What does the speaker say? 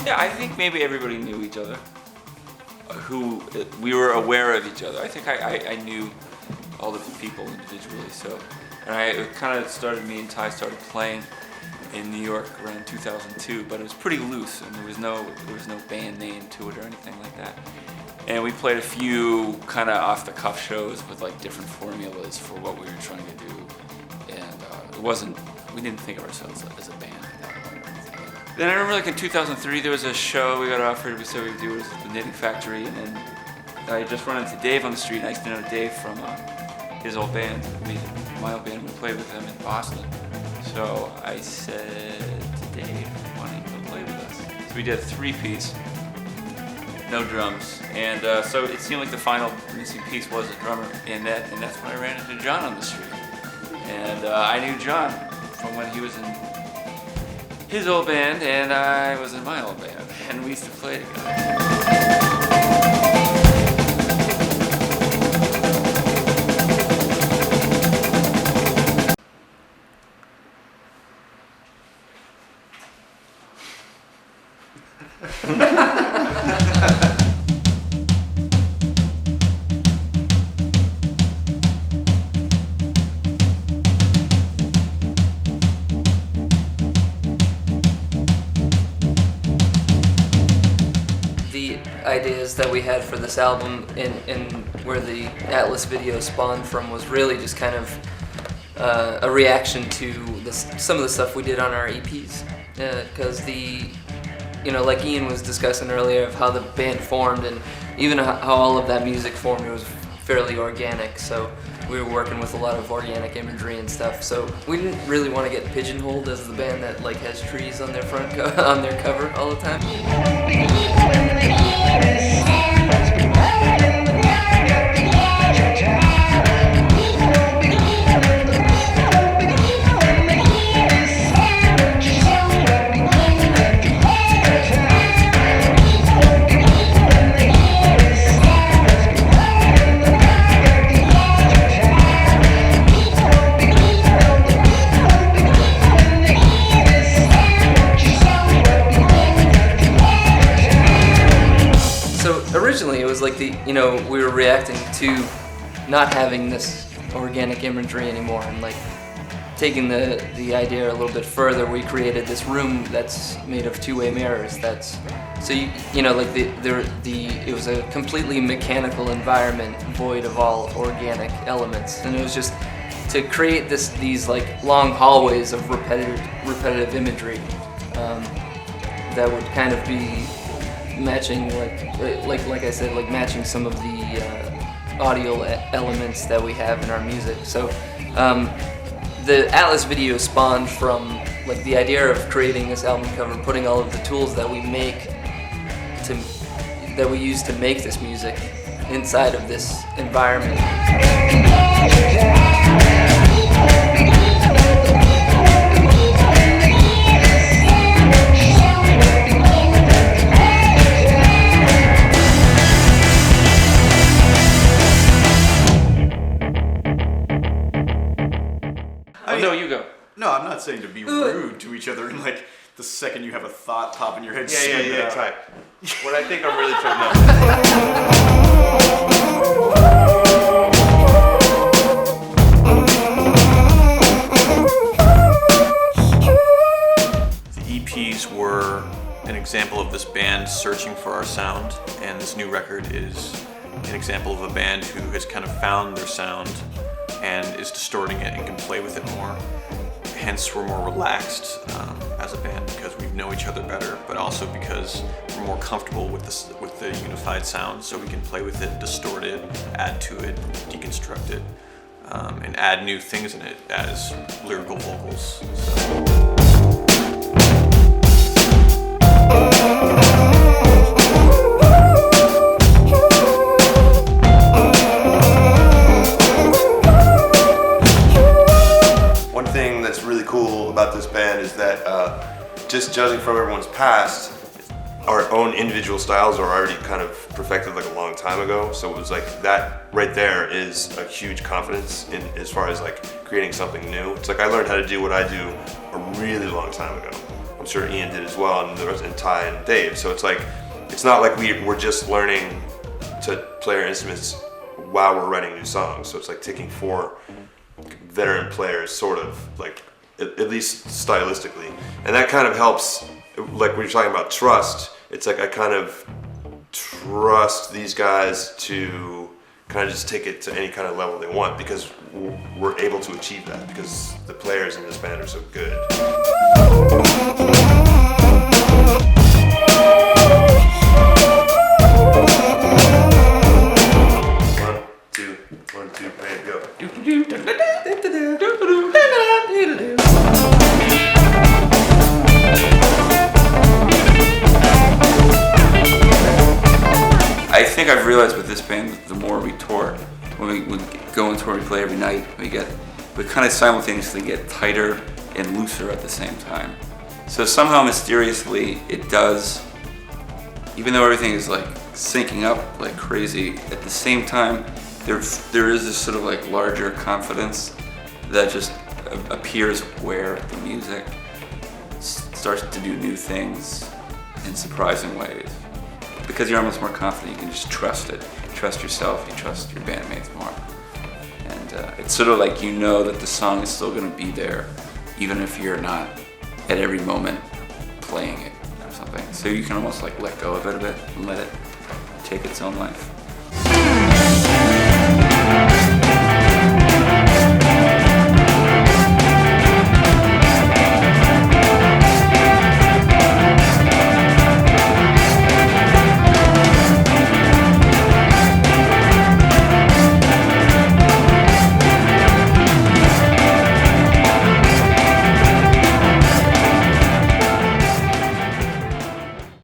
Yeah, I think maybe everybody knew each other. We were aware of each other. I think I knew all the people individually. So, and me and Ty started playing in New York around 2002, but it was pretty loose, and there was no band name to it or anything like that. And we played a few kind of off-the-cuff shows with like different formulas for what we were trying to do, and we didn't think of ourselves as a band at that point or anything. Then I remember like in 2003 there was a show we got offered. We said we'd do it at the Knitting Factory, and then I just run into Dave on the street, and I used to know Dave from his old band, my old band. We played with him in Boston. So I said to Dave, why don't you come play with us? So we did a 3-piece, no drums, and so it seemed like the final missing piece was a drummer, and that's when I ran into John on the street. And I knew John from when he was in his old band, and I was in my old band, and we used to play together. Ideas that we had for this album and where the Atlas video spawned from was really just kind of a reaction to some of the stuff we did on our EPs, because like Ian was discussing earlier of how the band formed and even how all of that music formed, it was fairly organic, so we were working with a lot of organic imagery and stuff, so we didn't really want to get pigeonholed as the band that like has trees on their on their cover all the time. Originally, it was like we were reacting to not having this organic imagery anymore, and like taking the idea a little bit further, we created this room that's made of two-way mirrors. It was a completely mechanical environment, void of all organic elements, and it was just to create these like long hallways of repetitive imagery that would kind of be matching like I said, like matching some of the audio elements that we have in our music. So the Atlas video spawned from like the idea of creating this album cover, putting all of the tools that we use to make this music inside of this environment. No, you go. No, I'm not saying to be rude to each other and like the second you have a thought pop in your head. Yeah, try. What I think I'm really trying to... The EPs were an example of this band searching for our sound, and this new record is an example of a band who has kind of found their sound and is distorting it and can play with it more. Hence, we're more relaxed as a band because we know each other better, but also because we're more comfortable with the unified sound, so we can play with it, distort it, add to it, deconstruct it, and add new things in it as lyrical vocals. About this band is that just judging from everyone's past, our own individual styles are already kind of perfected like a long time ago. So it was like that right there is a huge confidence in as far as like creating something new. It's like I learned how to do what I do a really long time ago. I'm sure Ian did as well, and Ty and Dave. So it's like, it's not like we're just learning to play our instruments while we're writing new songs. So it's like taking 4 veteran players, sort of, like, at least stylistically. And that kind of helps, like when you're talking about trust, it's like I kind of trust these guys to kind of just take it to any kind of level they want, because we're able to achieve that because the players in this band are so good. 1, 2, 1, 2, bam, go. I think I've realized with this band, the more we tour, when we go on tour, we play every night, we kind of simultaneously get tighter and looser at the same time. So somehow mysteriously it does, even though everything is like syncing up like crazy, at the same time there is this sort of like larger confidence that just appears where the music starts to do new things in surprising ways. Because you're almost more confident, you can just trust it. You trust yourself, you trust your bandmates more. And it's sort of like you know that the song is still gonna be there, even if you're not at every moment playing it or something. So you can almost like let go of it a bit and let it take its own life.